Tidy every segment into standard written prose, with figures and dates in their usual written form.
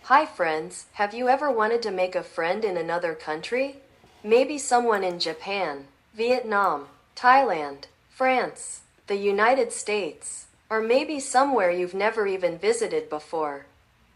Hi friends, have you ever wanted to make a friend in another country? Maybe someone in Japan, Vietnam, Thailand, France, the United States, or maybe somewhere you've never even visited before.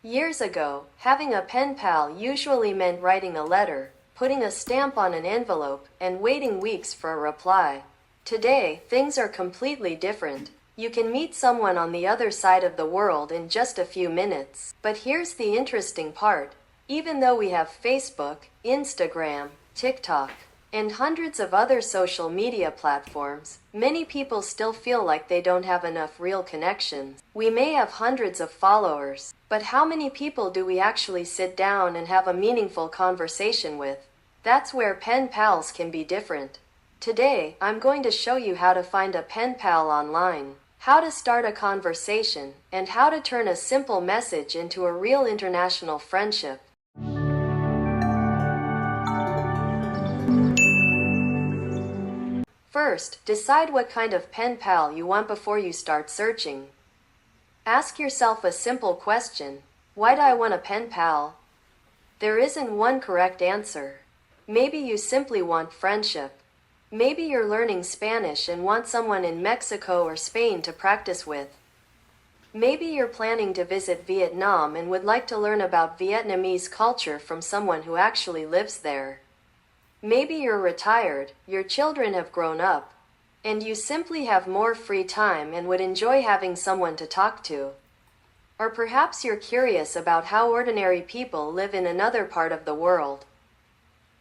Years ago, having a pen pal usually meant writing a letter, putting a stamp on an envelope, and waiting weeks for a reply. Today, things are completely different. You can meet someone on the other side of the world in just a few minutes. But here's the interesting part. Even though we have Facebook, Instagram, TikTok, and hundreds of other social media platforms, many people still feel like they don't have enough real connections. We may have hundreds of followers, but how many people do we actually sit down and have a meaningful conversation with? That's where pen pals can be different. Today, I'm going to show you how to find a pen pal online, how to start a conversation, and how to turn a simple message into a real international friendship. First, decide what kind of pen pal you want before you start searching. Ask yourself a simple question. Why do I want a pen pal? There isn't one correct answer. Maybe you simply want friendship. Maybe you're learning Spanish and want someone in Mexico or Spain to practice with. Maybe you're planning to visit Vietnam and would like to learn about Vietnamese culture from someone who actually lives there. Maybe you're retired, your children have grown up, and you simply have more free time and would enjoy having someone to talk to. Or perhaps you're curious about how ordinary people live in another part of the world.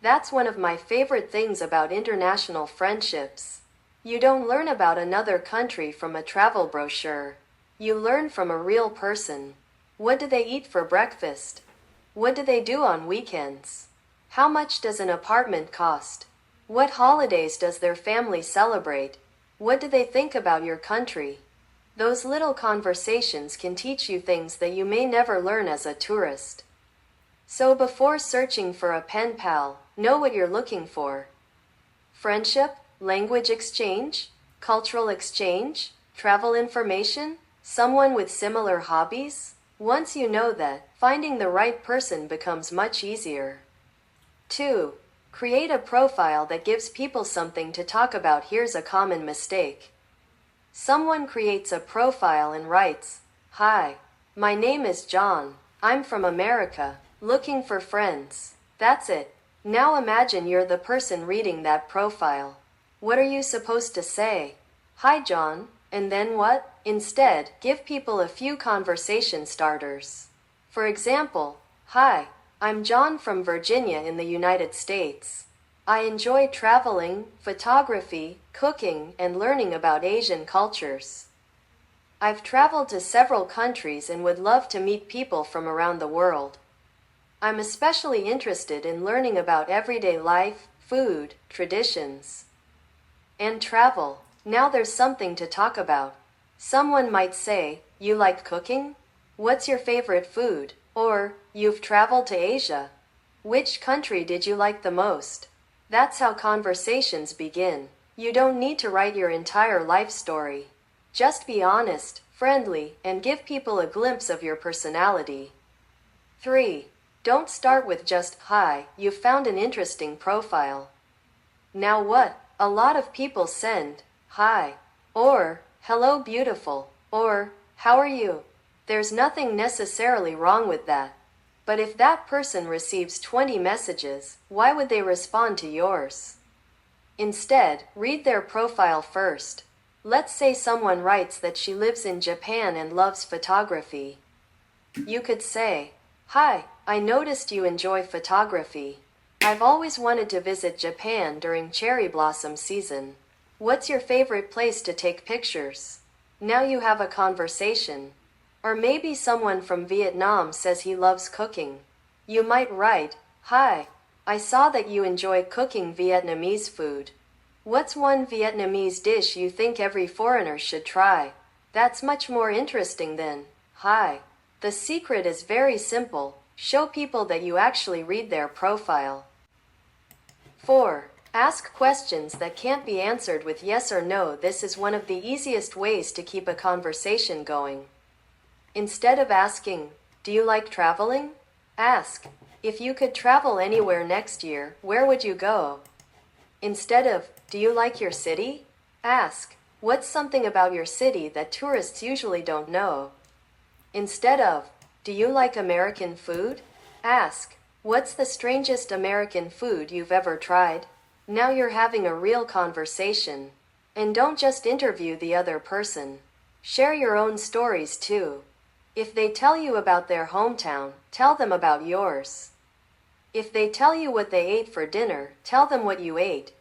That's one of my favorite things about international friendships. You don't learn about another country from a travel brochure. You learn from a real person. What do they eat for breakfast? What do they do on weekends? How much does an apartment cost? What holidays does their family celebrate? What do they think about your country? Those little conversations can teach you things that you may never learn as a tourist. So before searching for a pen pal, know what you're looking for. Friendship, language exchange, cultural exchange, travel information, someone with similar hobbies? Once you know that, finding the right person becomes much easier. 2. Create a profile that gives people something to talk about. Here's a common mistake. Someone creates a profile and writes, "Hi, my name is John. I'm from America, looking for friends." That's it. Now imagine you're the person reading that profile. What are you supposed to say? "Hi John," and then what? Instead, give people a few conversation starters. For example, "Hi, I'm John from Virginia in the United States. I enjoy traveling, photography, cooking, and learning about Asian cultures. I've traveled to several countries and would love to meet people from around the world. I'm especially interested in learning about everyday life, food, traditions, and travel." Now there's something to talk about. Someone might say, "You like cooking? What's your favorite food?" Or, "You've traveled to Asia. Which country did you like the most?" That's how conversations begin. You don't need to write your entire life story. Just be honest, friendly, and give people a glimpse of your personality. 3. Don't start with just, "Hi, you found an interesting profile." Now what? A lot of people send, "Hi," or "Hello beautiful," or "How are you?" There's nothing necessarily wrong with that. But if that person receives 20 messages, why would they respond to yours? Instead, read their profile first. Let's say someone writes that she lives in Japan and loves photography. You could say, "Hi, I noticed you enjoy photography. I've always wanted to visit Japan during cherry blossom season. What's your favorite place to take pictures?" Now you have a conversation. Or maybe someone from Vietnam says he loves cooking. You might write, "Hi, I saw that you enjoy cooking Vietnamese food. What's one Vietnamese dish you think every foreigner should try?" That's much more interesting than, "Hi." The secret is very simple. Show people that you actually read their profile. 4. Ask questions that can't be answered with yes or no. This is one of the easiest ways to keep a conversation going. Instead of asking, "Do you like traveling?" Ask, if you could travel anywhere next year, where would you go? Instead of, do you like your city? Ask, what's something about your city that tourists usually don't know? Instead of, do you like American food? Ask, what's the strangest American food you've ever tried? Now you're having a real conversation. And don't just interview the other person. Share your own stories too. If they tell you about their hometown, tell them about yours. If they tell you what they ate for dinner, tell them what you ate.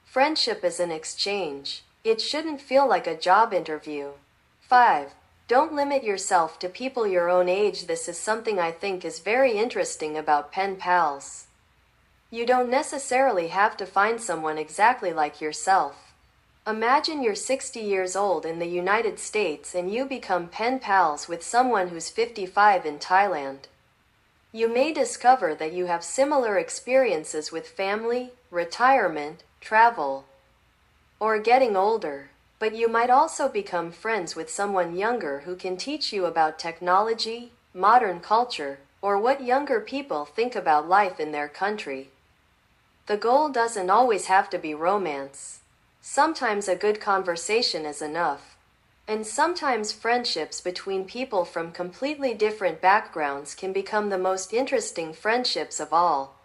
Friendship is an exchange. It shouldn't feel like a job interview. 5. Don't limit yourself to people your own age. This is something I think is very interesting about pen pals. You don't necessarily have to find someone exactly like yourself. Imagine you're 60 years old in the United States and you become pen pals with someone who's 55 in Thailand. You may discover that you have similar experiences with family, retirement, travel, or getting older, but you might also become friends with someone younger who can teach you about technology, modern culture, or what younger people think about life in their country. The goal doesn't always have to be romance. Sometimes a good conversation is enough. And sometimes friendships between people from completely different backgrounds can become the most interesting friendships of all.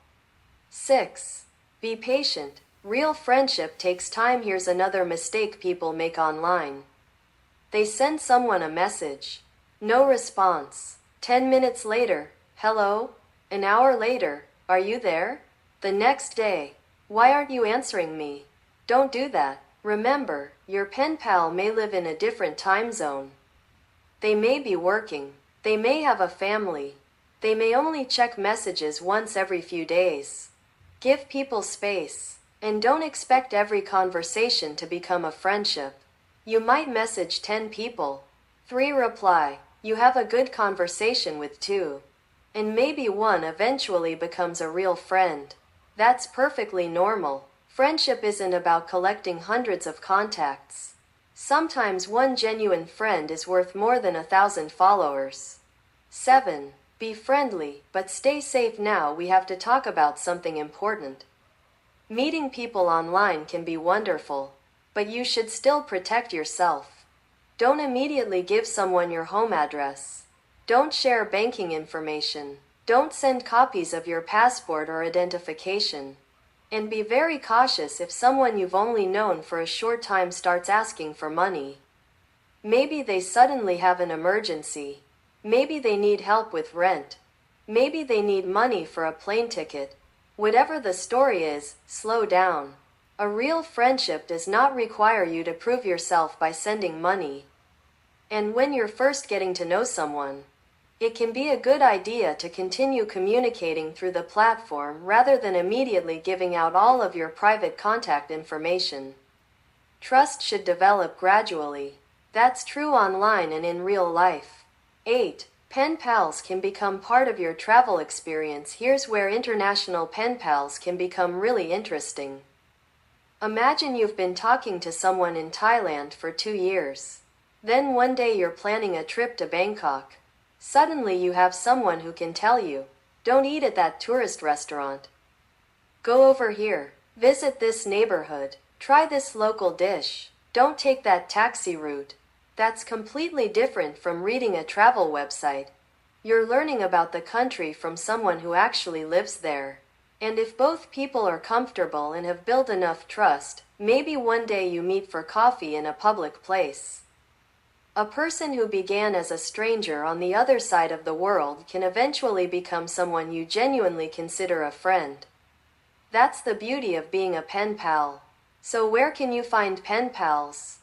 6. Be patient. Real friendship takes time. Here's another mistake people make online. They send someone a message. No response. 10 minutes later, hello? An hour later, are you there? The next day, why aren't you answering me? Don't do that. Remember, your pen pal may live in a different time zone. They may be working. They may have a family. They may only check messages once every few days. Give people space. And don't expect every conversation to become a friendship. You might message 10 people. 3 reply. You have a good conversation with 2. And maybe 1 eventually becomes a real friend. That's perfectly normal. Friendship isn't about collecting hundreds of contacts. Sometimes 1 genuine friend is worth more than 1,000 followers. 7. Be friendly, but stay safe. Now we have to talk about something important. Meeting people online can be wonderful, but you should still protect yourself. Don't immediately give someone your home address. Don't share banking information. Don't send copies of your passport or identification. And be very cautious if someone you've only known for a short time starts asking for money. Maybe they suddenly have an emergency. Maybe they need help with rent. Maybe they need money for a plane ticket. Whatever the story is, slow down. A real friendship does not require you to prove yourself by sending money. And when you're first getting to know someone, it can be a good idea to continue communicating through the platform rather than immediately giving out all of your private contact information. Trust should develop gradually. That's true online and in real life. 8. Pen pals can become part of your travel experience. Here's where international pen pals can become really interesting. Imagine you've been talking to someone in Thailand for 2 years. Then one day you're planning a trip to Bangkok. Suddenly you have someone who can tell you, don't eat at that tourist restaurant. Go over here. Visit this neighborhood. Try this local dish. Don't take that taxi route. That's completely different from reading a travel website. You're learning about the country from someone who actually lives there. And if both people are comfortable and have built enough trust, maybe one day you meet for coffee in a public place. A person who began as a stranger on the other side of the world can eventually become someone you genuinely consider a friend. That's the beauty of being a pen pal. So where can you find pen pals?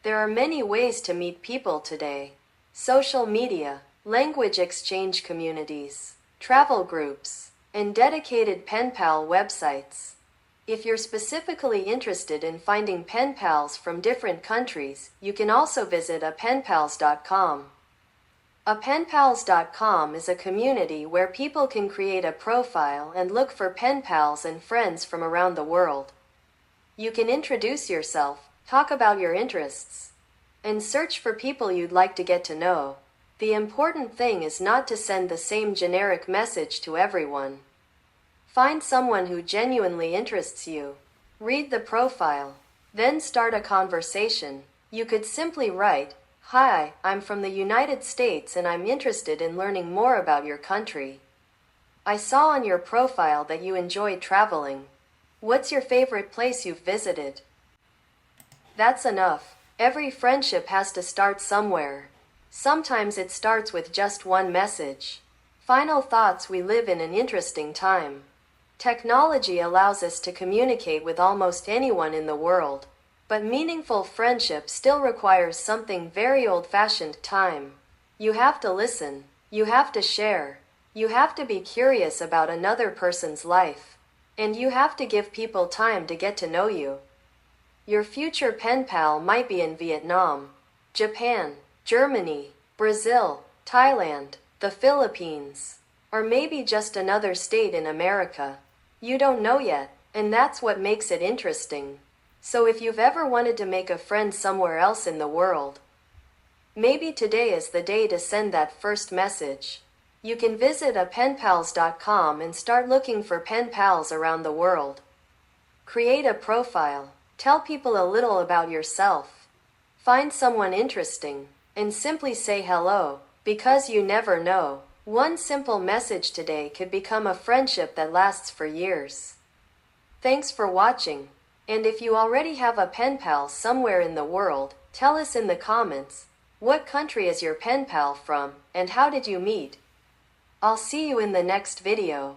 There are many ways to meet people today. Social media, language exchange communities, travel groups, and dedicated pen pal websites. If you're specifically interested in finding pen pals from different countries, you can also visit apenpals.com. Apenpals.com is a community where people can create a profile and look for pen pals and friends from around the world. You can introduce yourself, talk about your interests, and search for people you'd like to get to know. The important thing is not to send the same generic message to everyone. Find someone who genuinely interests you. Read the profile. Then start a conversation. You could simply write, "Hi, I'm from the United States and I'm interested in learning more about your country. I saw on your profile that you enjoy traveling. What's your favorite place you've visited?" That's enough. Every friendship has to start somewhere. Sometimes it starts with just one message. Final thoughts: we live in an interesting time. Technology allows us to communicate with almost anyone in the world. But meaningful friendship still requires something very old-fashioned: time. You have to listen. You have to share. You have to be curious about another person's life. And you have to give people time to get to know you. Your future pen pal might be in Vietnam, Japan, Germany, Brazil, Thailand, the Philippines, or maybe just another state in America. You don't know yet, and that's what makes it interesting. So if you've ever wanted to make a friend somewhere else in the world, maybe today is the day to send that first message. You can visit apenpals.com and start looking for pen pals around the world. Create a profile. Tell people a little about yourself. Find someone interesting, and simply say hello, because you never know. One simple message today could become a friendship that lasts for years. Thanks for watching. And if you already have a pen pal somewhere in the world, tell us in the comments, what country is your pen pal from, and how did you meet? I'll see you in the next video.